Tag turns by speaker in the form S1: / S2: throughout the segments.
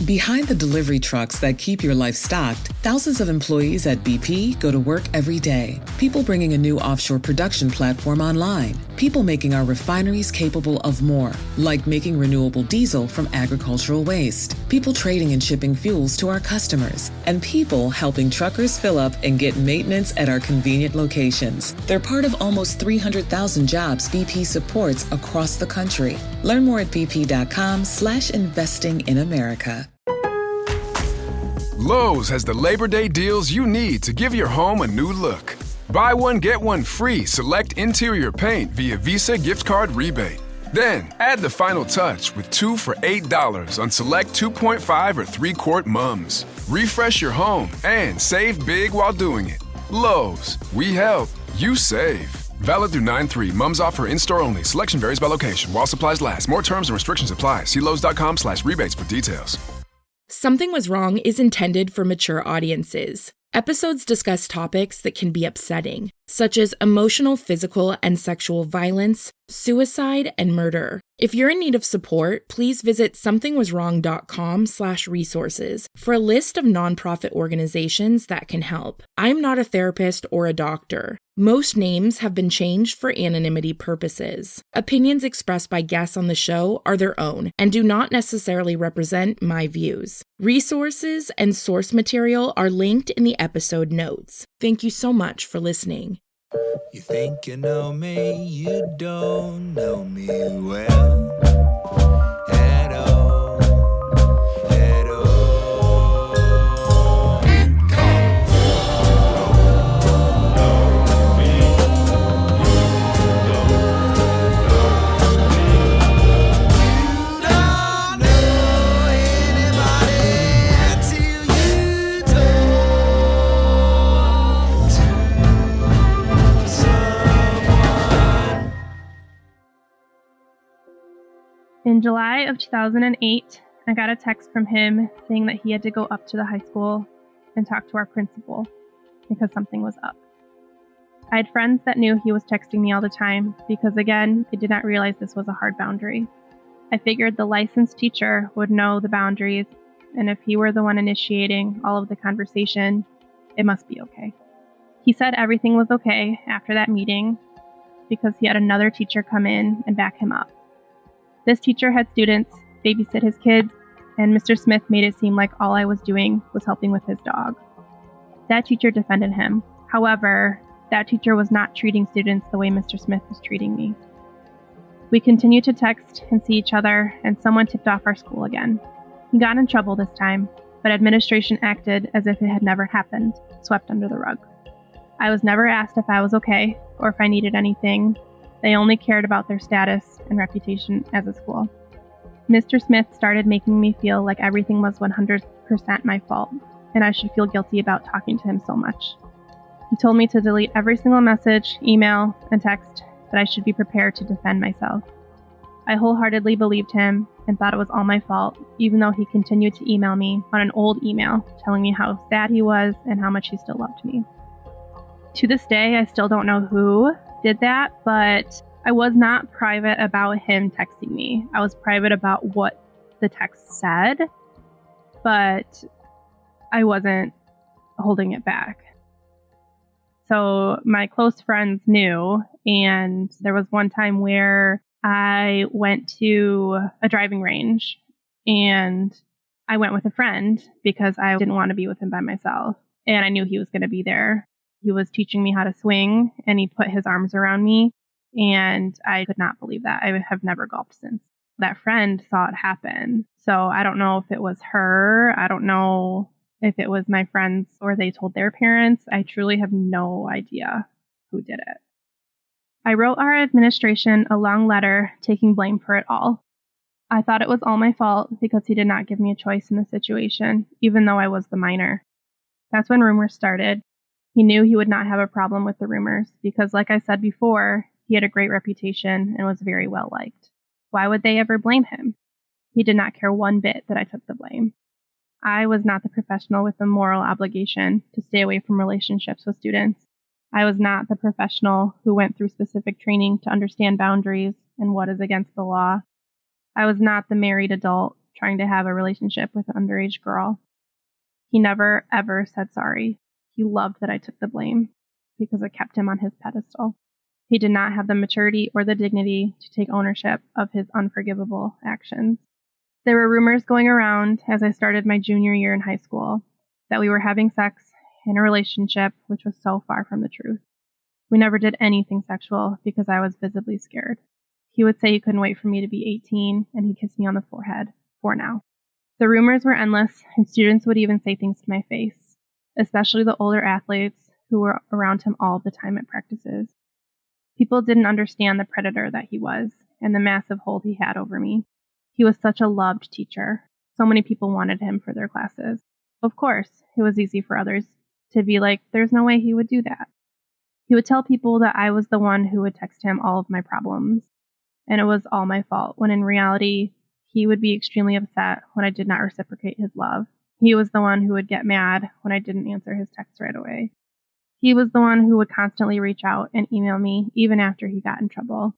S1: Behind the delivery trucks that keep your life stocked, thousands of employees at BP go to work every day. People bringing a new offshore production platform online. People making our refineries capable of more, like making renewable diesel from agricultural waste. People trading and shipping fuels to our customers. And people helping truckers fill up and get maintenance at our convenient locations. They're part of almost 300,000 jobs BP supports across the country. Learn more at bp.com/investing in America.
S2: Lowe's has the Labor Day deals you need to give your home a new look. Buy one, get one free select interior paint via Visa gift card rebate. Then, add the final touch with 2 for $8 on select 2.5 or 3-quart mums. Refresh your home and save big while doing it. Lowe's, we help, you save. Valid through 9/3. Mums offer in-store only. Selection varies by location. While supplies last. More terms and restrictions apply. See Lowes.com/rebates for details.
S3: Something Was Wrong is intended for mature audiences. Episodes discuss topics that can be upsetting, such as emotional, physical, and sexual violence, suicide, and murder. If you're in need of support, please visit somethingwaswrong.com/resources for a list of nonprofit organizations that can help. I'm not a therapist or a doctor. Most names have been changed for anonymity purposes. Opinions expressed by guests on the show are their own and do not necessarily represent my views. Resources and source material are linked in the episode notes. Thank you so much for listening.
S4: You think you know me, you don't know me well at all, at all. Don't know anybody till you talk to someone.
S5: In July of 2008, I got a text from him saying that he had to go up to the high school and talk to our principal because something was up. I had friends that knew he was texting me all the time because, again, I did not realize this was a hard boundary. I figured the licensed teacher would know the boundaries, and if he were the one initiating all of the conversation, it must be okay. He said everything was okay after that meeting because he had another teacher come in and back him up. This teacher had students babysit his kids, and Mr. Smith made it seem like all I was doing was helping with his dog. That teacher defended him. However, that teacher was not treating students the way Mr. Smith was treating me. We continued to text and see each other, and someone tipped off our school again. He got in trouble this time, but administration acted as if it had never happened, swept under the rug. I was never asked if I was okay or if I needed anything. They only cared about their status and reputation as a school. Mr. Smith started making me feel like everything was 100% my fault, and I should feel guilty about talking to him so much. He told me to delete every single message, email, and text, but I should be prepared to defend myself. I wholeheartedly believed him and thought it was all my fault, even though he continued to email me on an old email telling me how sad he was and how much he still loved me. To this day, I still don't know who did that, but I was not private about him texting me. I was private about what the text said, but I wasn't holding it back. So my close friends knew, and there was one time where I went to a driving range, and I went with a friend because I didn't want to be with him by myself, and I knew he was going to be there. He was teaching me how to swing, and he put his arms around me, and I could not believe that. I have never golfed since. That friend saw it happen. So I don't know if it was her. I don't know if it was my friends or they told their parents. I truly have no idea who did it. I wrote our administration a long letter taking blame for it all. I thought it was all my fault because he did not give me a choice in the situation, even though I was the minor. That's when rumors started. He knew he would not have a problem with the rumors because, like I said before, he had a great reputation and was very well liked. Why would they ever blame him? He did not care one bit that I took the blame. I was not the professional with the moral obligation to stay away from relationships with students. I was not the professional who went through specific training to understand boundaries and what is against the law. I was not the married adult trying to have a relationship with an underage girl. He never, ever said sorry. He loved that I took the blame because it kept him on his pedestal. He did not have the maturity or the dignity to take ownership of his unforgivable actions. There were rumors going around as I started my junior year in high school that we were having sex in a relationship, which was so far from the truth. We never did anything sexual because I was visibly scared. He would say he couldn't wait for me to be 18, and he kissed me on the forehead, for now. The rumors were endless, and students would even say things to my face, especially the older athletes who were around him all the time at practices. People didn't understand the predator that he was and the massive hold he had over me. He was such a loved teacher. So many people wanted him for their classes. Of course, it was easy for others to be like, there's no way he would do that. He would tell people that I was the one who would text him all of my problems, and it was all my fault, when in reality, he would be extremely upset when I did not reciprocate his love. He was the one who would get mad when I didn't answer his text right away. He was the one who would constantly reach out and email me even after he got in trouble.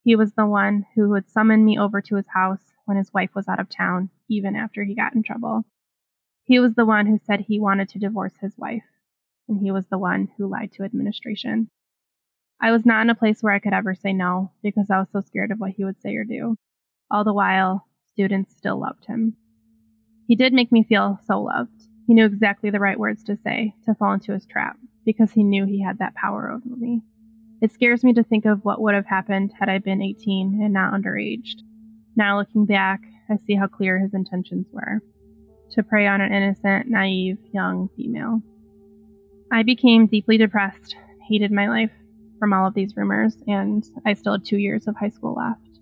S5: He was the one who would summon me over to his house when his wife was out of town, even after he got in trouble. He was the one who said he wanted to divorce his wife, and he was the one who lied to administration. I was not in a place where I could ever say no because I was so scared of what he would say or do. All the while, students still loved him. He did make me feel so loved. He knew exactly the right words to say to fall into his trap because he knew he had that power over me. It scares me to think of what would have happened had I been 18 and not underage. Now looking back, I see how clear his intentions were: to prey on an innocent, naive, young female. I became deeply depressed, hated my life from all of these rumors, and I still had 2 years of high school left.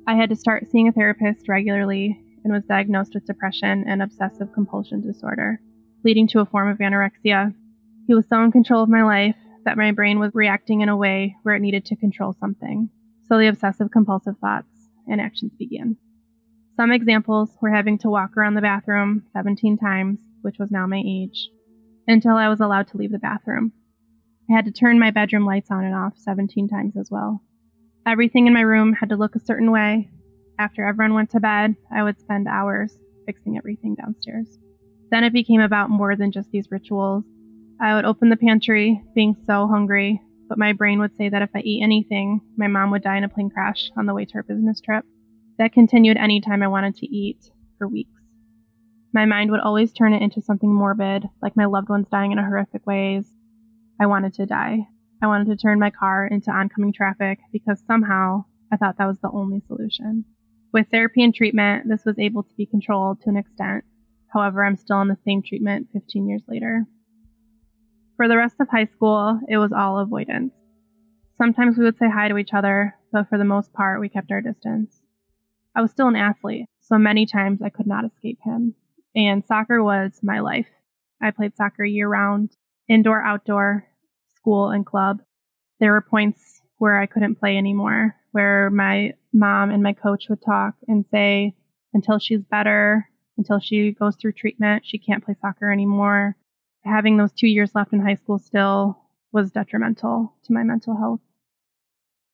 S5: I had to start seeing a therapist regularly and was diagnosed with depression and obsessive compulsion disorder, leading to a form of anorexia. He was so in control of my life that my brain was reacting in a way where it needed to control something. So the obsessive compulsive thoughts and actions began. Some examples were having to walk around the bathroom 17 times, which was now my age, until I was allowed to leave the bathroom. I had to turn my bedroom lights on and off 17 times as well. Everything in my room had to look a certain way. After everyone went to bed, I would spend hours fixing everything downstairs. Then it became about more than just these rituals. I would open the pantry, being so hungry, but my brain would say that if I eat anything, my mom would die in a plane crash on the way to her business trip. That continued anytime I wanted to eat, for weeks. My mind would always turn it into something morbid, like my loved ones dying in horrific ways. I wanted to die. I wanted to turn my car into oncoming traffic because somehow I thought that was the only solution. With therapy and treatment, this was able to be controlled to an extent. However, I'm still on the same treatment 15 years later. For the rest of high school, it was all avoidance. Sometimes we would say hi to each other, but for the most part, we kept our distance. I was still an athlete, so many times I could not escape him. And soccer was my life. I played soccer year-round, indoor, outdoor, school, and club. There were points where I couldn't play anymore, where my mom and my coach would talk and say, until she's better, until she goes through treatment, she can't play soccer anymore. Having those 2 years left in high school still was detrimental to my mental health.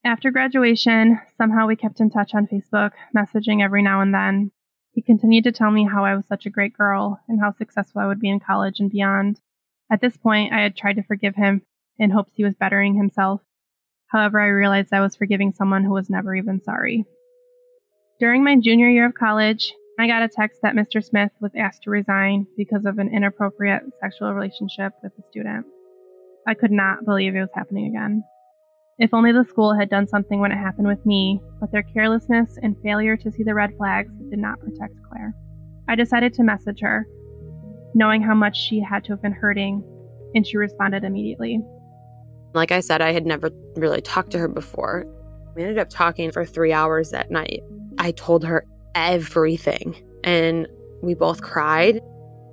S5: After graduation, somehow we kept in touch on Facebook, messaging every now and then. He continued to tell me how I was such a great girl and how successful I would be in college and beyond. At this point, I had tried to forgive him in hopes he was bettering himself. However, I realized I was forgiving someone who was never even sorry. During my junior year of college, I got a text that Mr. Smith was asked to resign because of an inappropriate sexual relationship with a student. I could not believe it was happening again. If only the school had done something when it happened with me, but their carelessness and failure to see the red flags did not protect Claire. I decided to message her, knowing how much she had to have been hurting, and she responded immediately.
S6: Like I said, I had never really talked to her before. We ended up talking for 3 hours that night. I told her everything, and we both cried.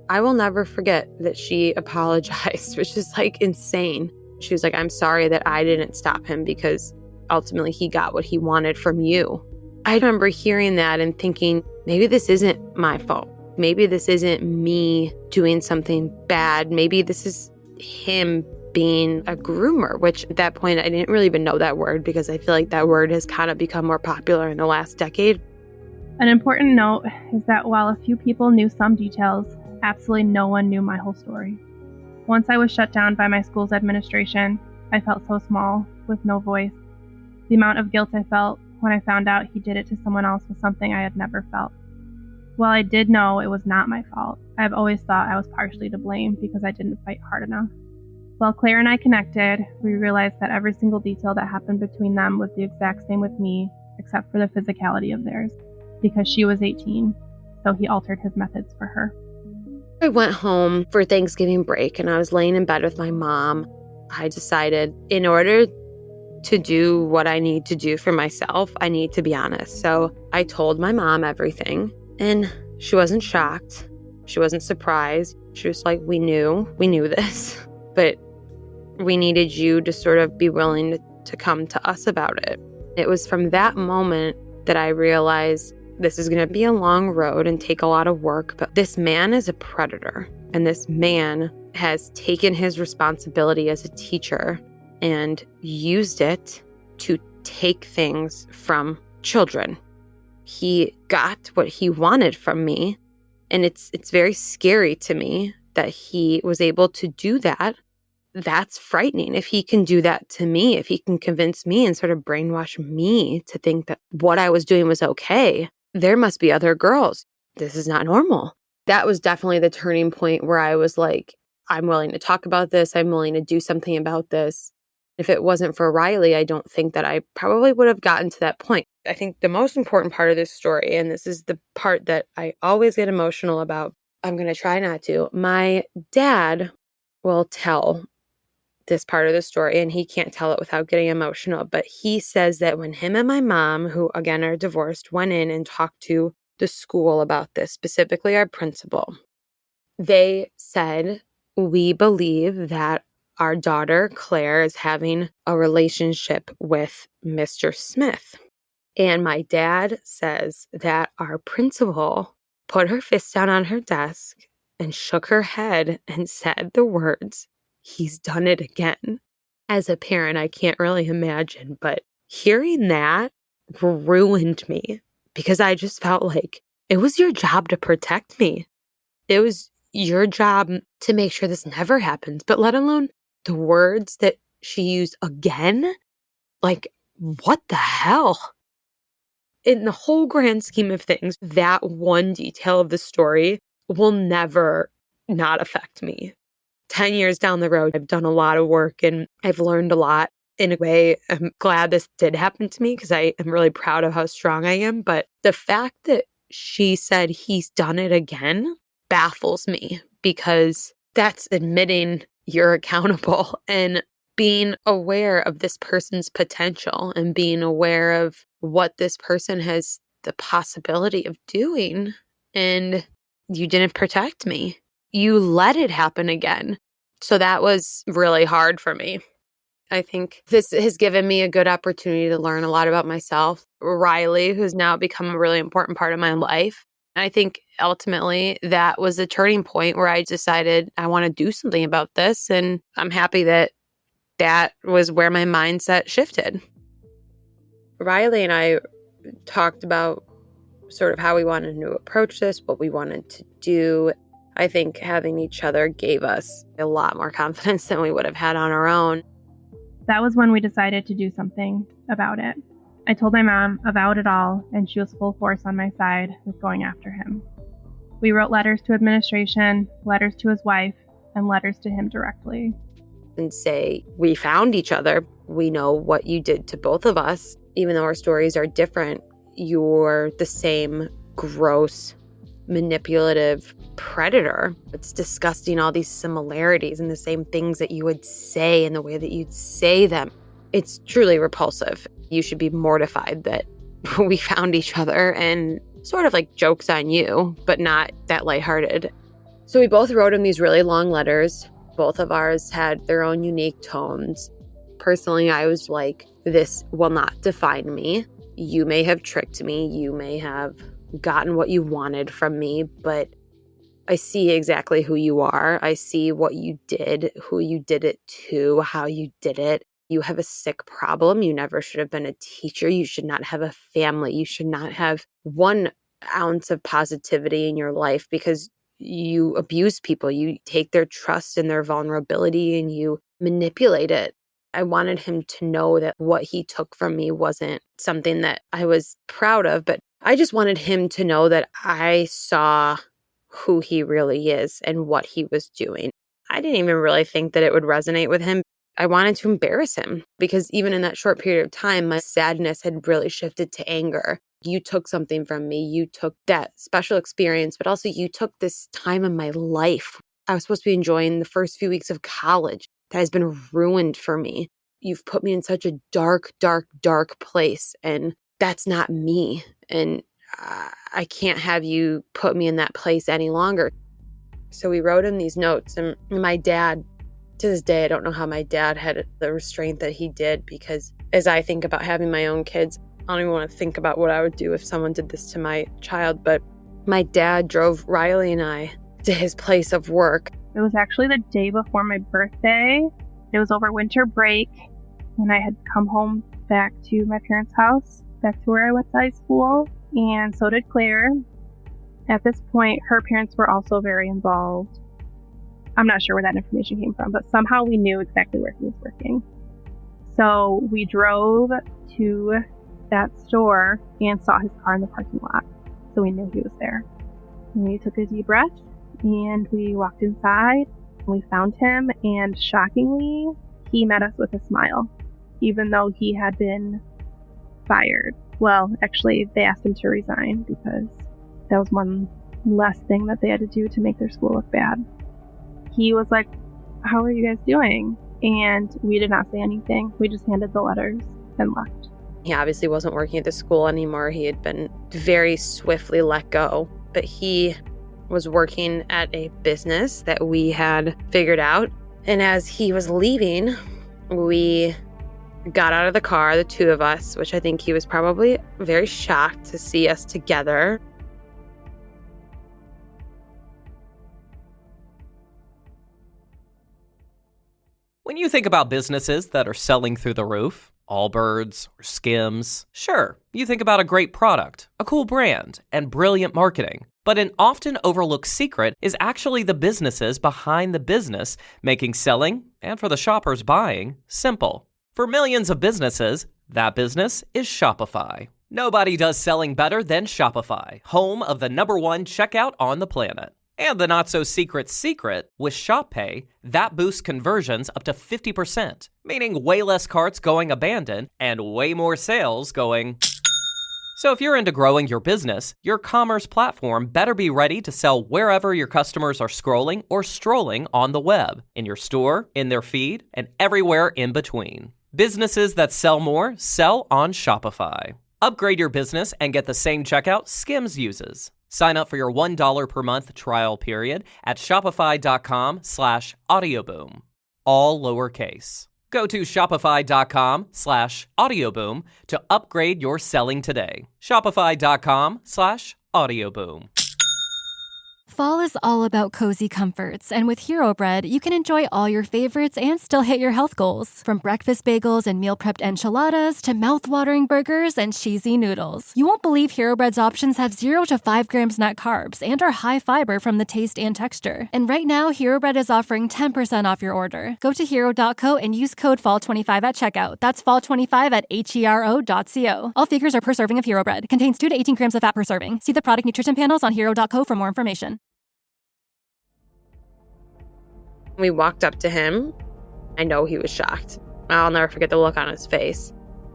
S6: I will never forget that she apologized, which is like insane. She was like, I'm sorry that I didn't stop him because ultimately he got what he wanted from you. I remember hearing that and thinking, maybe this isn't my fault. Maybe this isn't me doing something bad. Maybe this is him being a groomer, which at that point I didn't really even know that word because I feel like that word has kind of become more popular in the last decade.
S5: An important note is that while a few people knew some details, absolutely no one knew my whole story. Once I was shut down by my school's administration, I felt so small, with no voice. The amount of guilt I felt when I found out he did it to someone else was something I had never felt. While I did know it was not my fault, I've always thought I was partially to blame because I didn't fight hard enough. While Claire and I connected, we realized that every single detail that happened between them was the exact same with me, except for the physicality of theirs, because she was 18, so he altered his methods for her.
S6: I went home for Thanksgiving break and I was laying in bed with my mom. I decided in order to do what I need to do for myself, I need to be honest. So I told my mom everything and she wasn't shocked. She wasn't surprised. She was like, we knew this, but we needed you to sort of be willing to come to us about it. It was from that moment that I realized this is going to be a long road and take a lot of work, but this man is a predator, and this man has taken his responsibility as a teacher and used it to take things from children. He got what he wanted from me, and it's very scary to me that he was able to do that. That's frightening. If he can do that to me, if he can convince me and sort of brainwash me to think that what I was doing was okay, there must be other girls. This is not normal. That was definitely the turning point where I was like, I'm willing to talk about this. I'm willing to do something about this. If it wasn't for Riley, I don't think that I probably would have gotten to that point. I think the most important part of this story, and this is the part that I always get emotional about, I'm going to try not to. My dad will tell this part of the story, and he can't tell it without getting emotional, but he says that when him and my mom, who again are divorced, went in and talked to the school about this, specifically our principal, they said, we believe that our daughter Claire is having a relationship with Mr. Smith. And my dad says that our principal put her fist down on her desk and shook her head and said the words, "He's done it again." As a parent, I can't really imagine, but hearing that ruined me because I just felt like it was your job to protect me. It was your job to make sure this never happens, but let alone the words that she used again. Like, what the hell? In the whole grand scheme of things, that one detail of the story will never not affect me. 10 years down the road, I've done a lot of work and I've learned a lot. In a way, I'm glad this did happen to me because I am really proud of how strong I am. But the fact that she said he's done it again baffles me because that's admitting you're accountable and being aware of this person's potential and being aware of what this person has the possibility of doing. And you didn't protect me. You let it happen again. So that was really hard for me. I think this has given me a good opportunity to learn a lot about myself. Riley, who's now become a really important part of my life. I think ultimately that was a turning point where I decided I want to do something about this. And I'm happy that that was where my mindset shifted. Riley and I talked about sort of how we wanted to approach this, what we wanted to do. I think having each other gave us a lot more confidence than we would have had on our own.
S5: That was when we decided to do something about it. I told my mom about it all, and she was full force on my side with going after him. We wrote letters to administration, letters to his wife, and letters to him directly.
S6: And say, we found each other. We know what you did to both of us. Even though our stories are different, you're the same gross, manipulative predator. It's disgusting, all these similarities and the same things that you would say and the way that you'd say them. It's truly repulsive. You should be mortified that we found each other and sort of like jokes on you, but not that lighthearted. So we both wrote him these really long letters. Both of ours had their own unique tones. Personally, I was like, this will not define me. You may have tricked me. You may have gotten what you wanted from me, but I see exactly who you are. I see what you did, who you did it to, how you did it. You have a sick problem. You never should have been a teacher. You should not have a family. You should not have one ounce of positivity in your life because you abuse people. You take their trust and their vulnerability and you manipulate it. I wanted him to know that what he took from me wasn't something that I was proud of, but I just wanted him to know that I saw who he really is and what he was doing. I didn't even really think that it would resonate with him. I wanted to embarrass him because even in that short period of time, my sadness had really shifted to anger. You took something from me. You took that special experience, but also you took this time in my life. I was supposed to be enjoying the first few weeks of college. That has been ruined for me. You've put me in such a dark, dark, dark place, and that's not me. And I can't have you put me in that place any longer. So we wrote him these notes, and my dad, to this day, I don't know how my dad had the restraint that he did, because as I think about having my own kids, I don't even want to think about what I would do if someone did this to my child. But my dad drove Riley and I to his place of work.
S5: It was actually the day before my birthday. It was over winter break, and I had come home back to my parents' house, back to where I went to high school, and so did Claire. At this point, her parents were also very involved. I'm not sure where that information came from, but somehow we knew exactly where he was working. So we drove to that store and saw his car in the parking lot, so we knew he was there. And we took a deep breath, and we walked inside, and we found him, and shockingly, he met us with a smile, even though he had been fired. Well, actually, they asked him to resign because that was one less thing that they had to do to make their school look bad. He was like, "How are you guys doing?" And we did not say anything. We just handed the letters and left.
S6: He obviously wasn't working at the school anymore. He had been very swiftly let go, but he was working at a business that we had figured out. And as he was leaving, we got out of the car, the two of us, which I think he was probably very shocked to see us together.
S7: When you think about businesses that are selling through the roof, Allbirds or Skims, sure, you think about a great product, a cool brand, and brilliant marketing. But an often overlooked secret is actually the businesses behind the business, making selling, and for the shoppers buying, simple. For millions of businesses, that business is Shopify. Nobody does selling better than Shopify, home of the #1 checkout on the planet. And the not-so-secret secret, with Shop Pay, that boosts conversions up to 50%, meaning way less carts going abandoned and way more sales going. So if you're into growing your business, your commerce platform better be ready to sell wherever your customers are scrolling or strolling on the web, in your store, in their feed, and everywhere in between. Businesses that sell more sell on Shopify. Upgrade your business and get the same checkout Skims uses. Sign up for your $1 per month trial period at shopify.com/audioboom. All lowercase. Go to shopify.com/audioboom to upgrade your selling today. Shopify.com/audioboom.
S8: Fall is all about cozy comforts, and with Hero Bread, you can enjoy all your favorites and still hit your health goals. From breakfast bagels and meal-prepped enchiladas to mouth-watering burgers and cheesy noodles. You won't believe Hero Bread's options have 0 to 5 grams net carbs and are high fiber from the taste and texture. And right now, Hero Bread is offering 10% off your order. Go to hero.co and use code FALL25 at checkout. That's FALL25 at HERO.co. All figures are per serving of Hero Bread. Contains 2 to 18 grams of fat per serving. See the product nutrition panels on hero.co for more information.
S6: We walked up to him. I know he was shocked. I'll never forget the look on his face.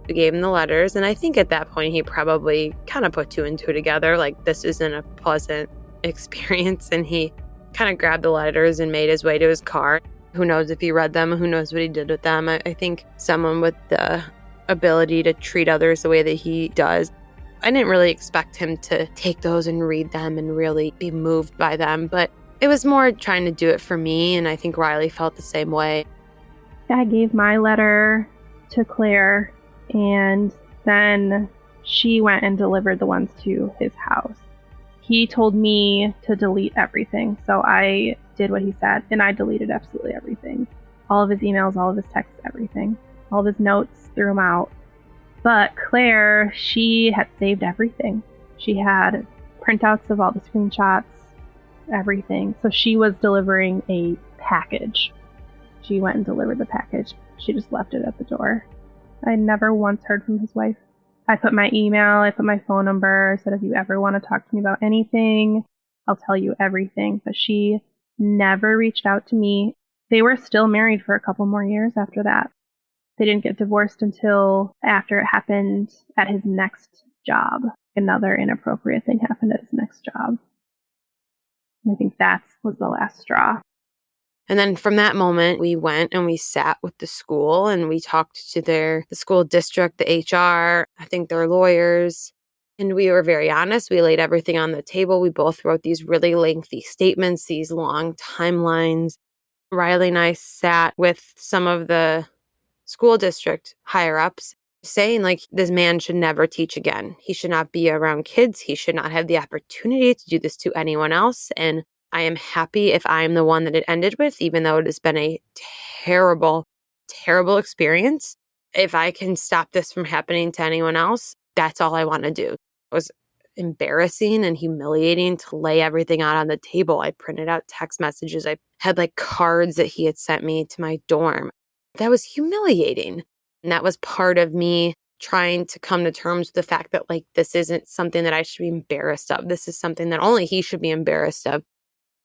S6: We gave him the letters, and I think at that point he probably kind of put 2 and 2 together, like this isn't a pleasant experience, and he kind of grabbed the letters and made his way to his car. Who knows if he read them, who knows what he did with them. I think someone with the ability to treat others the way that he does, I didn't really expect him to take those and read them and really be moved by them, but it was more trying to do it for me, and I think Riley felt the same way.
S5: I gave my letter to Claire, and then she went and delivered the ones to his house. He told me to delete everything, so I did what he said, and I deleted absolutely everything. All of his emails, all of his texts, everything. All of his notes, threw them out. But Claire, she had saved everything. She had printouts of all the screenshots, everything. So she was delivering a package. She went and delivered the package. She just left it at the door. I never once heard from his wife. I put my email, I put my phone number, I said, if you ever want to talk to me about anything, I'll tell you everything. But she never reached out to me. They were still married for a couple more years after that. They didn't get divorced until after it happened at his next job. Another inappropriate thing happened at his next job. I think that was the last straw.
S6: And then from that moment, we went and we sat with the school and we talked to the school district, the HR, I think their lawyers. And we were very honest. We laid everything on the table. We both wrote these really lengthy statements, these long timelines. Riley and I sat with some of the school district higher ups saying, like, this man should never teach again. He should not be around kids. He should not have the opportunity to do this to anyone else. And I am happy if I'm the one that it ended with, even though it has been a terrible, terrible experience. If I can stop this from happening to anyone else, that's all I want to do. It was embarrassing and humiliating to lay everything out on the table. I printed out text messages. I had like cards that he had sent me to my dorm. That was humiliating. And that was part of me trying to come to terms with the fact that, like, this isn't something that I should be embarrassed of. This is something that only he should be embarrassed of.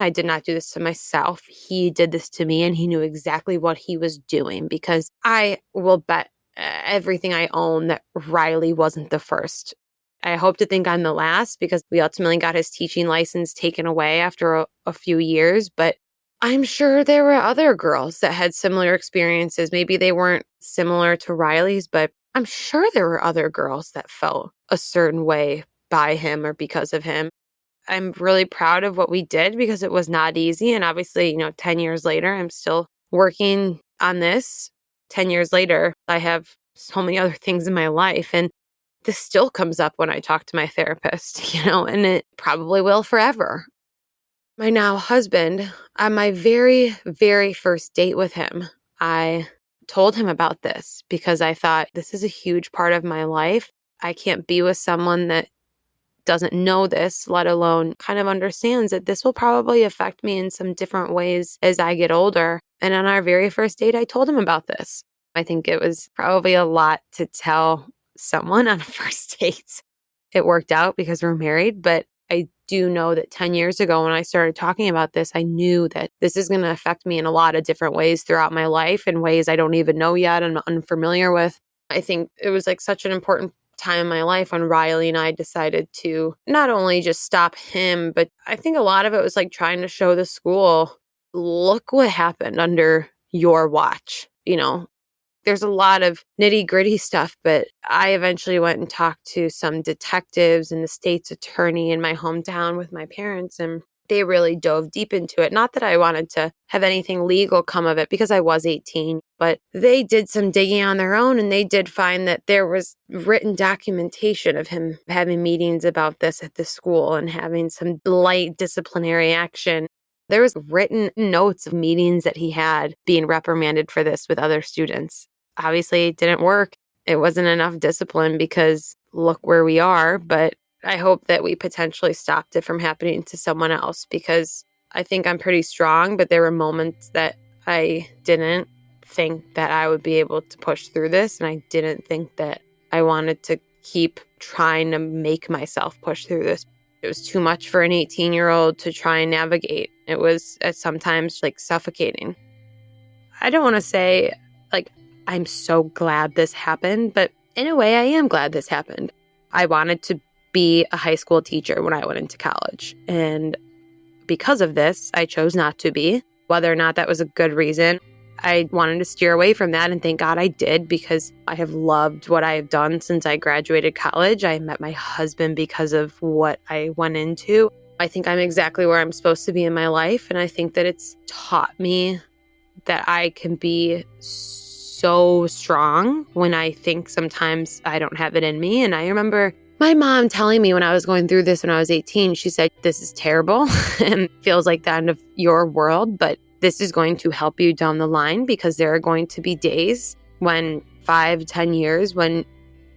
S6: I did not do this to myself. He did this to me, and he knew exactly what he was doing, because I will bet everything I own that Riley wasn't the first. I hope to think I'm the last, because we ultimately got his teaching license taken away after a few years, but I'm sure there were other girls that had similar experiences. Maybe they weren't similar to Riley's, but I'm sure there were other girls that felt a certain way by him or because of him. I'm really proud of what we did, because it was not easy. And obviously, 10 years later, I'm still working on this. 10 years later, I have so many other things in my life. And this still comes up when I talk to my therapist, and it probably will forever. My now husband, on my very, very first date with him, I told him about this because I thought, this is a huge part of my life. I can't be with someone that doesn't know this, let alone kind of understands that this will probably affect me in some different ways as I get older. And on our very first date, I told him about this. I think it was probably a lot to tell someone on a first date. It worked out because we're married, but I do know that 10 years ago when I started talking about this, I knew that this is going to affect me in a lot of different ways throughout my life, in ways I don't even know yet and I'm unfamiliar with. I think it was like such an important time in my life when Riley and I decided to not only just stop him, but I think a lot of it was like trying to show the school, look what happened under your watch. There's a lot of nitty gritty stuff, but I eventually went and talked to some detectives and the state's attorney in my hometown with my parents, and they really dove deep into it. Not that I wanted to have anything legal come of it, because I was 18, but they did some digging on their own, and they did find that there was written documentation of him having meetings about this at the school and having some light disciplinary action. There was written notes of meetings that he had being reprimanded for this with other students. Obviously, it didn't work. It wasn't enough discipline, because look where we are. But I hope that we potentially stopped it from happening to someone else, because I think I'm pretty strong, but there were moments that I didn't think that I would be able to push through this. And I didn't think that I wanted to keep trying to make myself push through this. It was too much for an 18-year-old to try and navigate. It was sometimes like suffocating. I don't want to say like I'm so glad this happened, but in a way I am glad this happened. I wanted to be a high school teacher when I went into college. And because of this, I chose not to be. Whether or not that was a good reason, I wanted to steer away from that, and thank God I did, because I have loved what I have done since I graduated college. I met my husband because of what I went into. I think I'm exactly where I'm supposed to be in my life, and I think that it's taught me that I can be so strong when I think sometimes I don't have it in me. And I remember my mom telling me when I was going through this when I was 18, she said, this is terrible and feels like the end of your world, but this is going to help you down the line, because there are going to be days when 5-10 years when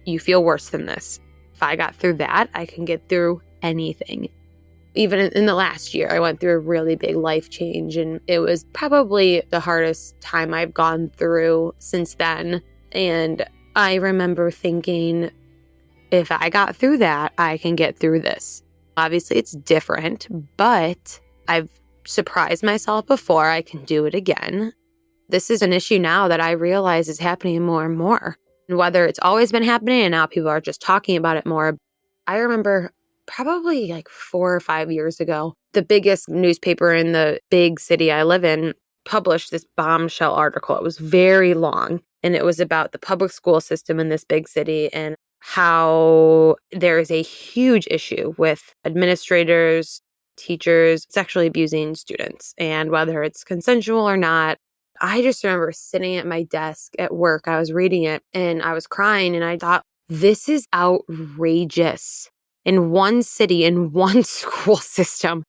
S6: you feel worse than this. If I got through that, I can get through anything. Even in the last year, I went through a really big life change, and it was probably the hardest time I've gone through since then. And I remember thinking, if I got through that, I can get through this. Obviously, it's different, but I've surprised myself before. I can do it again. This is an issue now that I realize is happening more and more. And whether it's always been happening and now people are just talking about it more. I remember probably like 4 or 5 years ago, the biggest newspaper in the big city I live in published this bombshell article. It was very long, and it was about the public school system in this big city and how there is a huge issue with administrators, teachers sexually abusing students, and whether it's consensual or not. I just remember sitting at my desk at work. I was reading it and I was crying, and I thought, this is outrageous. In one city, in one school system.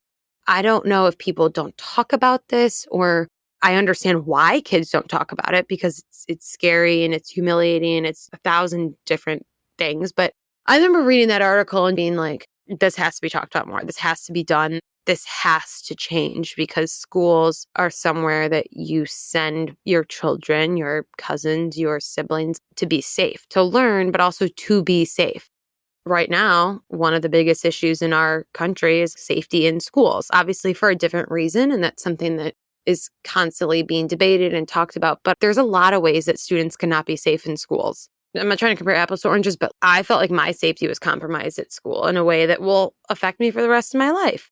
S6: I don't know if people don't talk about this, or I understand why kids don't talk about it, because it's scary and it's humiliating and it's 1,000 different things. But I remember reading that article and being like, this has to be talked about more. This has to be done. This has to change, because schools are somewhere that you send your children, your cousins, your siblings to be safe, to learn, but also to be safe. Right now, one of the biggest issues in our country is safety in schools, obviously for a different reason. And that's something that is constantly being debated and talked about. But there's a lot of ways that students cannot be safe in schools. I'm not trying to compare apples to oranges, but I felt like my safety was compromised at school in a way that will affect me for the rest of my life.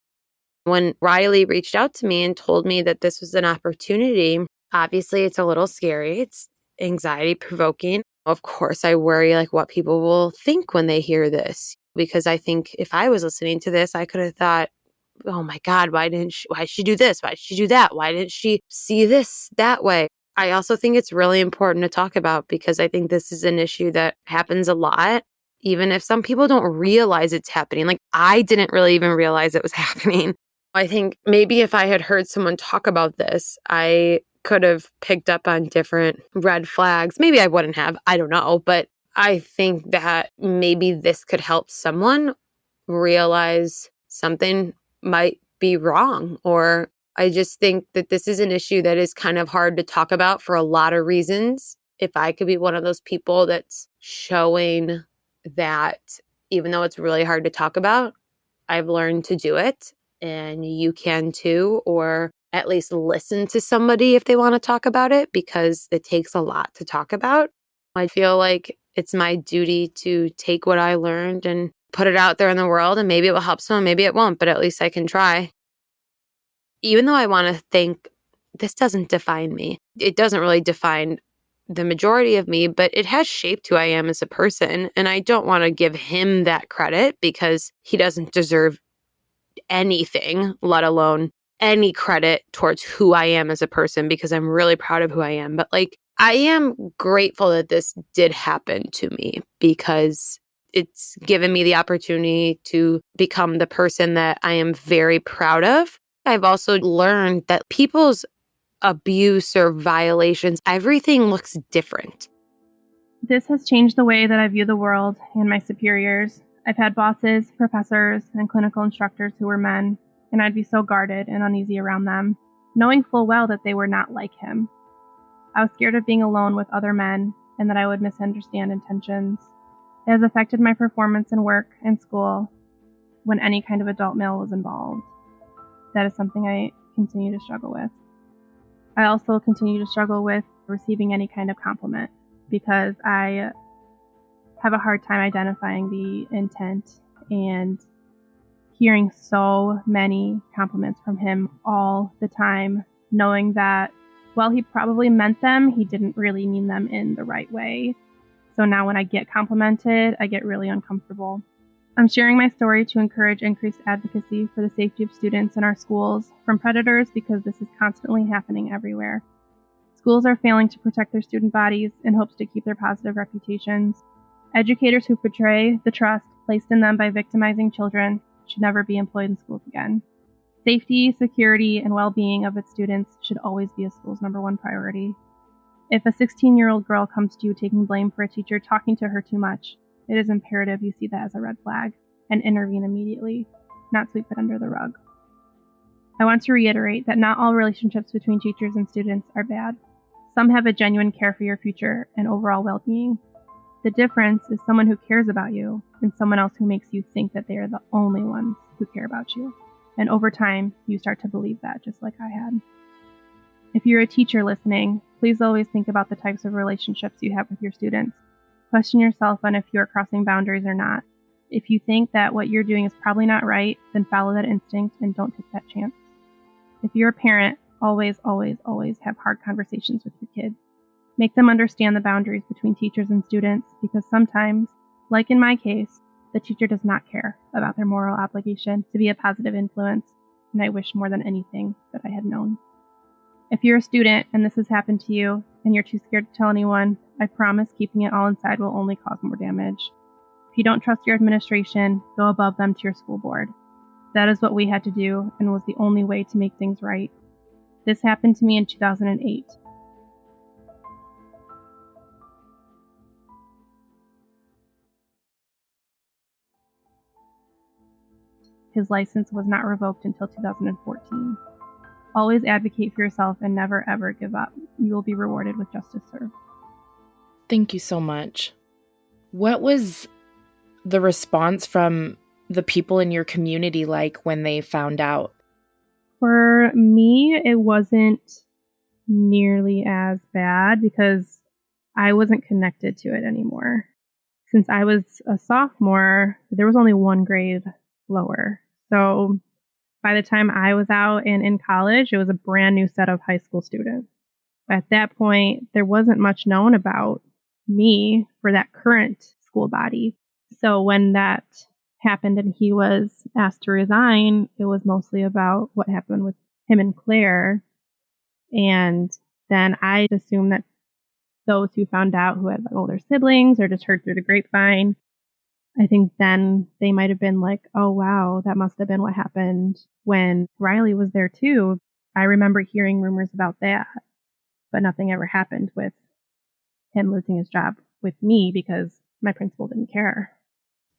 S6: When Riley reached out to me and told me that this was an opportunity, obviously it's a little scary. It's anxiety provoking. Of course, I worry like what people will think when they hear this, because I think if I was listening to this, I could have thought, oh my God, why did she do this? Why did she do that? Why didn't she see this that way? I also think it's really important to talk about, because I think this is an issue that happens a lot, even if some people don't realize it's happening. Like, I didn't really even realize it was happening. I think maybe if I had heard someone talk about this, I could have picked up on different red flags. Maybe I wouldn't have. I don't know. But I think that maybe this could help someone realize something might be wrong. Or I just think that this is an issue that is kind of hard to talk about for a lot of reasons. If I could be one of those people that's showing that even though it's really hard to talk about, I've learned to do it, and you can too, or at least listen to somebody if they want to talk about it, because it takes a lot to talk about. I feel like it's my duty to take what I learned and put it out there in the world, and maybe it will help someone, maybe it won't, but at least I can try. Even though I want to think this doesn't define me, it doesn't really define the majority of me, but it has shaped who I am as a person. And I don't want to give him that credit, because he doesn't deserve anything, let alone any credit towards who I am as a person, because I'm really proud of who I am. But like, I am grateful that this did happen to me, because it's given me the opportunity to become the person that I am very proud of. I've also learned that people's abuse or violations, everything looks different.
S5: This has changed the way that I view the world and my superiors. I've had bosses, professors, and clinical instructors who were men, and I'd be so guarded and uneasy around them, knowing full well that they were not like him. I was scared of being alone with other men and that I would misunderstand intentions. It has affected my performance in work and school when any kind of adult male was involved. That is something I continue to struggle with. I also continue to struggle with receiving any kind of compliment, because I have a hard time identifying the intent and hearing so many compliments from him all the time, knowing that while he probably meant them, he didn't really mean them in the right way. So now when I get complimented, I get really uncomfortable. I'm sharing my story to encourage increased advocacy for the safety of students in our schools from predators, because this is constantly happening everywhere. Schools are failing to protect their student bodies in hopes to keep their positive reputations. Educators who betray the trust placed in them by victimizing children should never be employed in schools again. Safety, security, and well-being of its students should always be a school's #1 priority. If a 16-year-old girl comes to you taking blame for a teacher talking to her too much, it is imperative you see that as a red flag. and intervene immediately, not sweep it under the rug. I want to reiterate that not all relationships between teachers and students are bad. Some have a genuine care for your future and overall well-being. The difference is someone who cares about you and someone else who makes you think that they are the only ones who care about you. And over time, you start to believe that, just like I had. If you're a teacher listening, please always think about the types of relationships you have with your students. Question yourself on if you are crossing boundaries or not. If you think that what you're doing is probably not right, then follow that instinct and don't take that chance. If you're a parent, always, always, always have hard conversations with your kids. Make them understand the boundaries between teachers and students, because sometimes, like in my case, the teacher does not care about their moral obligation to be a positive influence, and I wish more than anything that I had known. If you're a student and this has happened to you and you're too scared to tell anyone, I promise keeping it all inside will only cause more damage. If you don't trust your administration, go above them to your school board. That is what we had to do and was the only way to make things right. This happened to me in 2008. His license was not revoked until 2014. Always advocate for yourself and never ever give up. You will be rewarded with justice served.
S3: Thank you so much. What was the response from the people in your community like when they found out?
S5: For me, it wasn't nearly as bad because I wasn't connected to it anymore. Since I was a sophomore, there was only one grade lower. So by the time I was out and in college, it was a brand new set of high school students. At that point, there wasn't much known about me for that current school body. So when that happened and he was asked to resign, it was mostly about what happened with him and Claire. And then I assumed that those who found out who had older siblings or just heard through the grapevine, I think then they might have been like, oh, wow, that must have been what happened when Riley was there too. I remember hearing rumors about that, but nothing ever happened with him losing his job with me because my principal didn't care.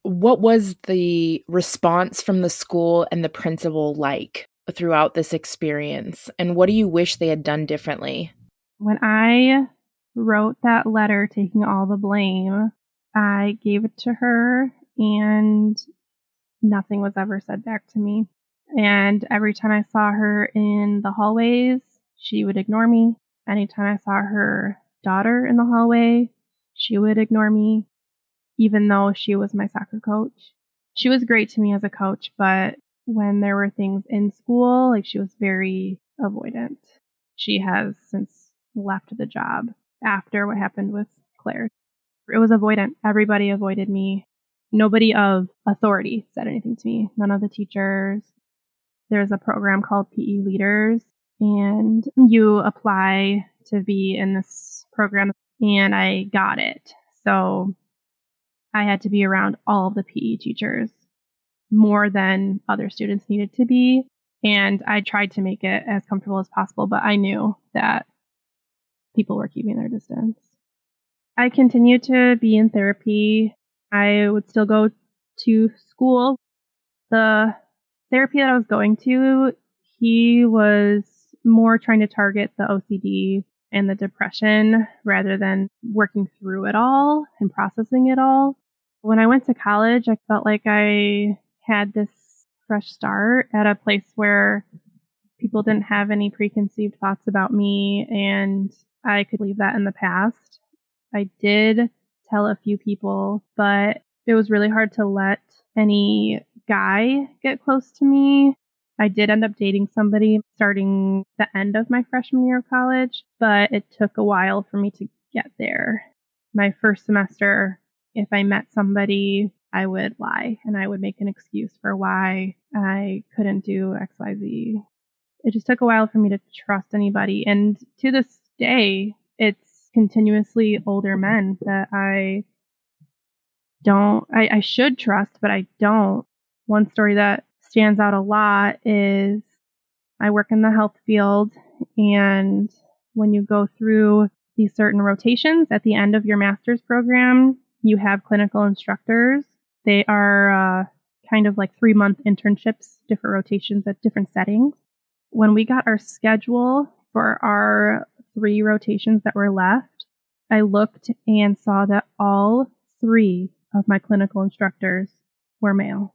S3: What was the response from the school and the principal like throughout this experience? And what do you wish they had done differently?
S5: When I wrote that letter taking all the blame, I gave it to her and nothing was ever said back to me. And every time I saw her in the hallways, she would ignore me. Anytime I saw her daughter in the hallway, she would ignore me, even though she was my soccer coach. She was great to me as a coach, but when there were things in school, like she was very avoidant. She has since left the job after what happened with Claire. It was avoidant. Everybody avoided me. Nobody of authority said anything to me. None of the teachers. There's a program called PE Leaders, and you apply to be in this program, and I got it. So I had to be around all of the PE teachers more than other students needed to be. And I tried to make it as comfortable as possible, but I knew that people were keeping their distance. I continued to be in therapy. I would still go to school. The therapy that I was going to, he was more trying to target the OCD and the depression rather than working through it all and processing it all. When I went to college, I felt like I had this fresh start at a place where people didn't have any preconceived thoughts about me and I could leave that in the past. I did tell a few people, but it was really hard to let any guy get close to me. I did end up dating somebody starting the end of my freshman year of college, but it took a while for me to get there. My first semester, if I met somebody, I would lie and I would make an excuse for why I couldn't do XYZ. It just took a while for me to trust anybody. And to this day, it's continuously older men that I should trust, but I don't. One story that stands out a lot is I work in the health field, and when you go through these certain rotations at the end of your master's program, you have clinical instructors. They are kind of like 3-month internships, different rotations at different settings. When we got our schedule for our 3 rotations that were left, I looked and saw that all 3 of my clinical instructors were male.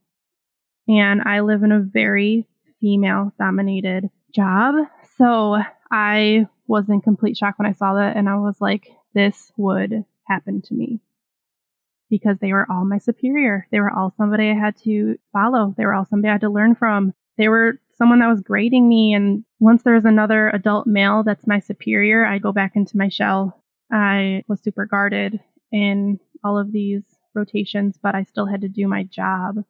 S5: And I live in a very female-dominated job. So I was in complete shock when I saw that. And I was like, this would happen to me. Because they were all my superior. They were all somebody I had to follow. They were all somebody I had to learn from. They were someone that was grading me. And once there's another adult male that's my superior, I go back into my shell. I was super guarded in all of these rotations, but I still had to do my job.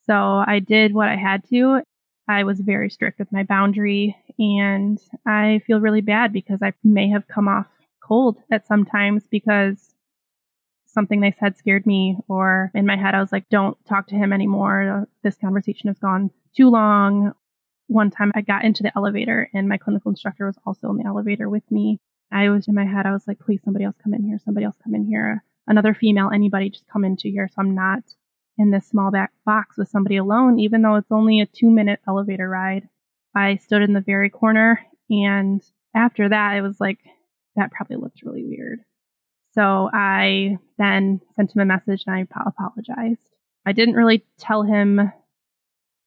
S5: So I did what I had to. I was very strict with my boundary, and I feel really bad because I may have come off cold at some times because something they said scared me, or in my head I was like, don't talk to him anymore. This conversation has gone too long. One time I got into the elevator and my clinical instructor was also in the elevator with me. I was in my head, I was like, please, somebody else come in here. Somebody else come in here. Another female, anybody just come into here. So I'm not in this small back box with somebody alone, even though it's only a 2-minute elevator ride. I stood in the very corner. And after that, it was like, that probably looked really weird. So I then sent him a message and I apologized. I didn't really tell him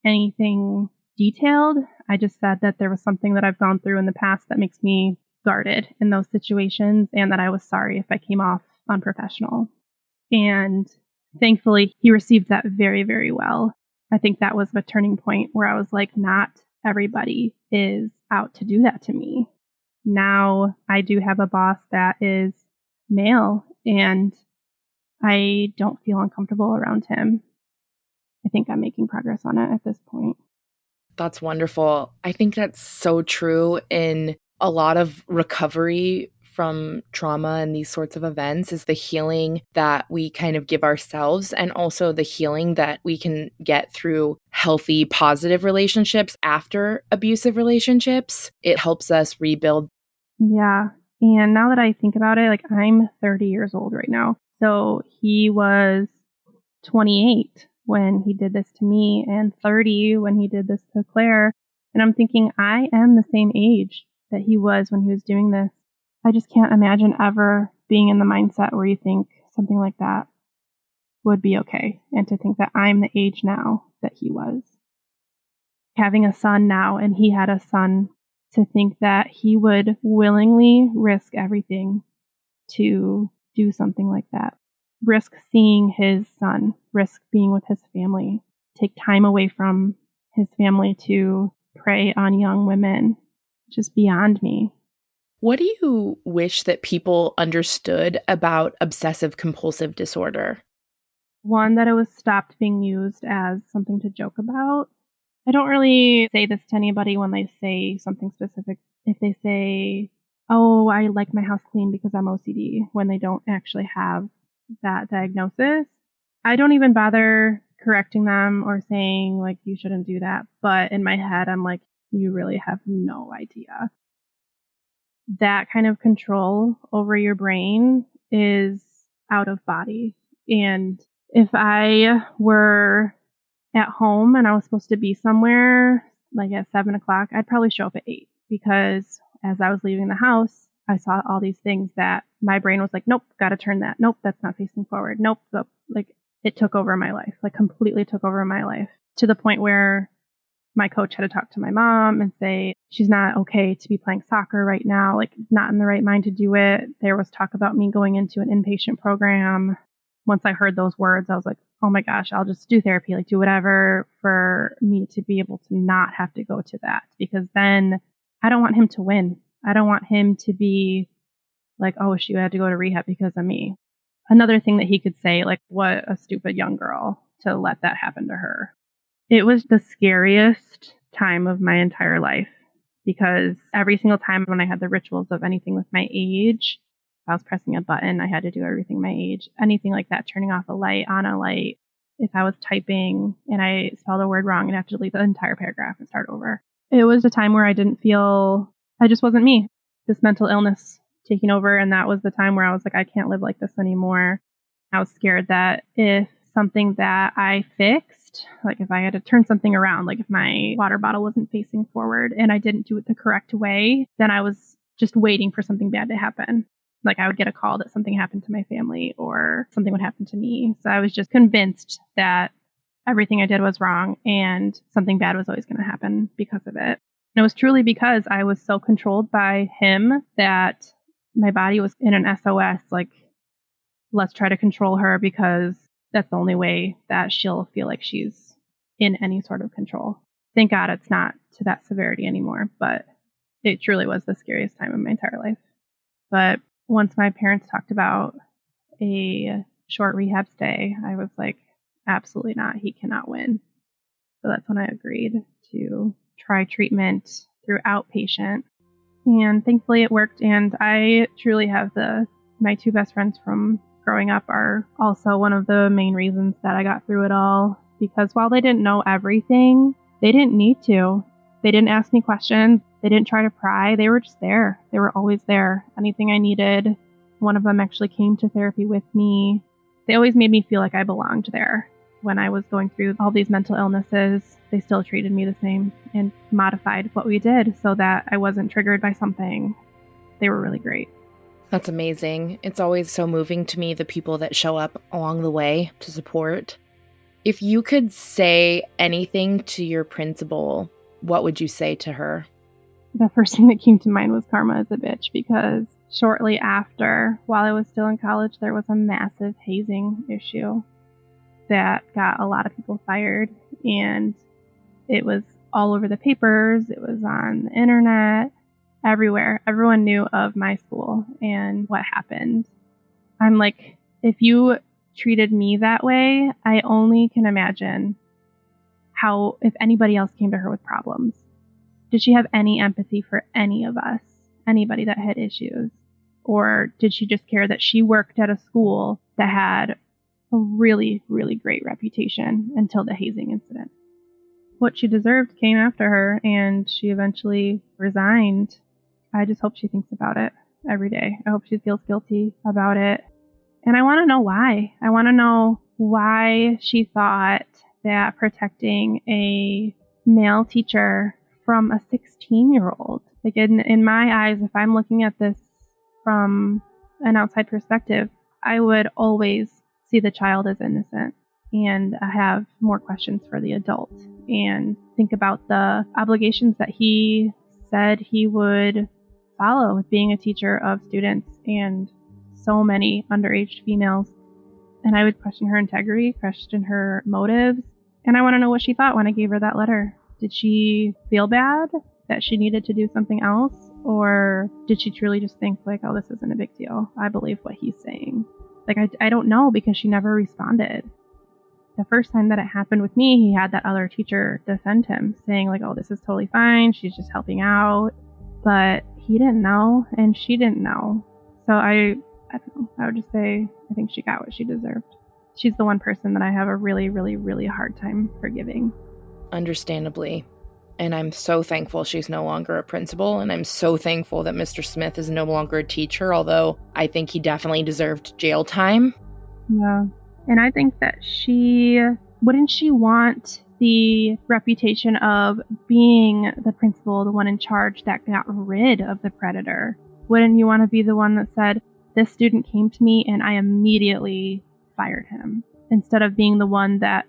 S5: anything detailed. I just said that there was something that I've gone through in the past that makes me guarded in those situations and that I was sorry if I came off unprofessional. And thankfully, he received that very, very well. I think that was a turning point where I was like, not everybody is out to do that to me. Now I do have a boss that is male and I don't feel uncomfortable around him. I think I'm making progress on it at this point.
S3: That's wonderful. I think that's so true in a lot of recovery from trauma and these sorts of events is the healing that we kind of give ourselves and also the healing that we can get through healthy, positive relationships after abusive relationships. It helps us rebuild.
S5: Yeah. And now that I think about it, like I'm 30 years old right now. So he was 28 when he did this to me and 30 when he did this to Claire. And I'm thinking I am the same age that he was when he was doing this. I just can't imagine ever being in the mindset where you think something like that would be okay. And to think that I'm the age now that he was. Having a son now, and he had a son, to think that he would willingly risk everything to do something like that. Risk seeing his son, risk being with his family, take time away from his family to prey on young women. Just beyond me.
S3: What do you wish that people understood about obsessive compulsive disorder?
S5: One, that it was stopped being used as something to joke about. I don't really say this to anybody when they say something specific. If they say, oh, I like my house clean because I'm OCD, when they don't actually have that diagnosis, I don't even bother correcting them or saying, like, you shouldn't do that. But in my head, I'm like, you really have no idea. That kind of control over your brain is out of body. And if I were at home and I was supposed to be somewhere like at 7 o'clock, I'd probably show up at 8 because as I was leaving the house, I saw all these things that my brain was like, nope, got to turn that. Nope, that's not facing forward. Nope. Like it took over my life, like completely took over my life to the point where my coach had to talk to my mom and say, she's not okay to be playing soccer right now, like not in the right mind to do it. There was talk about me going into an inpatient program. Once I heard those words, I was like, oh my gosh, I'll just do therapy, like do whatever for me to be able to not have to go to that. Because then I don't want him to win. I don't want him to be like, oh, she had to go to rehab because of me. Another thing that he could say, like, what a stupid young girl to let that happen to her. It was the scariest time of my entire life because every single time when I had the rituals of anything with my age, if I was pressing a button, I had to do everything my age. Anything like that, turning off a light, on a light. If I was typing and I spelled a word wrong, I'd have to delete the entire paragraph and start over. It was a time where I didn't feel, I just wasn't me. This mental illness taking over, and that was the time where I was like, I can't live like this anymore. I was scared that if something that I fixed just, like, if I had to turn something around, like if my water bottle wasn't facing forward and I didn't do it the correct way, then I was just waiting for something bad to happen. Like, I would get a call that something happened to my family or something would happen to me. So I was just convinced that everything I did was wrong and something bad was always going to happen because of it. And it was truly because I was so controlled by him that my body was in an SOS, like, let's try to control her because that's the only way that she'll feel like she's in any sort of control. Thank God it's not to that severity anymore, but it truly was the scariest time of my entire life. But once my parents talked about a short rehab stay, I was like, absolutely not. He cannot win. So that's when I agreed to try treatment through outpatient. And thankfully it worked. And I truly have my two best friends from growing up are also one of the main reasons that I got through it all. Because while they didn't know everything, they didn't need to. They didn't ask me questions. They didn't try to pry. They were just there. They were always there. Anything I needed. One of them actually came to therapy with me. They always made me feel like I belonged there. When I was going through all these mental illnesses, they still treated me the same and modified what we did so that I wasn't triggered by something. They were really great.
S3: That's amazing. It's always so moving to me, the people that show up along the way to support. If you could say anything to your principal, what would you say to her?
S5: The first thing that came to mind was karma is a bitch, because shortly after, while I was still in college, there was a massive hazing issue that got a lot of people fired, and it was all over the papers. It was on the internet, everywhere. Everyone knew of my school and what happened. I'm like, if you treated me that way, I only can imagine how, if anybody else came to her with problems. Did she have any empathy for any of us, anybody that had issues? Or did she just care that she worked at a school that had a really, really great reputation until the hazing incident? What she deserved came after her, and she eventually resigned. I just hope she thinks about it every day. I hope she feels guilty about it. And I want to know why. I want to know why she thought that protecting a male teacher from a 16-year-old, like in my eyes, if I'm looking at this from an outside perspective, I would always see the child as innocent and have more questions for the adult and think about the obligations that he said he would follow with being a teacher of students and so many underage females. And I would question her integrity, question her motives. And I want to know what she thought when I gave her that letter. Did she feel bad that she needed to do something else? Or did she truly just think like, oh, this isn't a big deal. I believe what he's saying. Like, I don't know, because she never responded. The first time that it happened with me, he had that other teacher defend him, saying like, oh, this is totally fine. She's just helping out. But he didn't know, and she didn't know. So I don't know. I would just say I think she got what she deserved. She's the one person that I have a really, really, really hard time forgiving.
S3: Understandably. And I'm so thankful she's no longer a principal, and I'm so thankful that Mr. Smith is no longer a teacher, although I think he definitely deserved jail time.
S5: Yeah. And I think that wouldn't she want the reputation of being the principal, the one in charge that got rid of the predator? Wouldn't you want to be the one that said, this student came to me and I immediately fired him, instead of being the one that,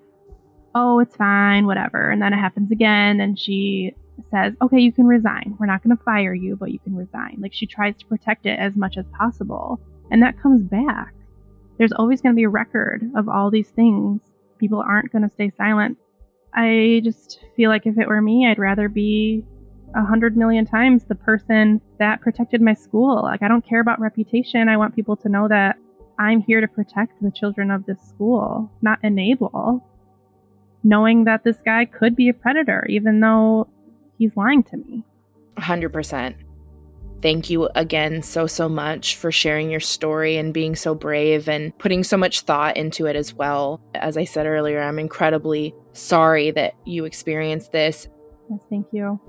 S5: oh, it's fine, whatever, and then it happens again and she says, okay, you can resign. We're not going to fire you, but you can resign. Like, she tries to protect it as much as possible, and that comes back. There's always going to be a record of all these things. People aren't going to stay silent. I just feel like if it were me, I'd rather be 100 million times the person that protected my school. Like, I don't care about reputation. I want people to know that I'm here to protect the children of this school, not enable. Knowing that this guy could be a predator, even though he's lying to me.
S3: 100%. Thank you again so much for sharing your story and being so brave and putting so much thought into it as well. As I said earlier, I'm incredibly sorry that you experienced this.
S5: Yes, thank you.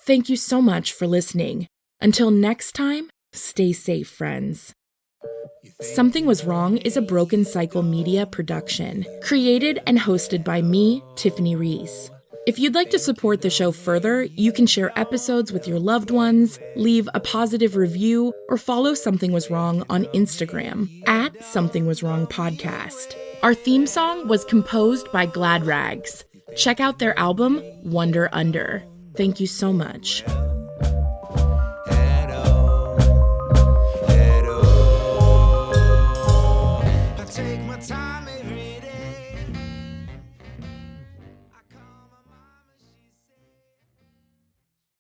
S3: Thank you so much for listening. Until next time, stay safe, friends. Something Was Wrong is a Broken Cycle Media production, created and hosted by me, Tiffany Reese. If you'd like to support the show further, you can share episodes with your loved ones, leave a positive review, or follow Something Was Wrong on Instagram at Something Was Wrong Podcast. Our theme song was composed by Glad Rags. Check out their album, Wonder Under. Thank you so much.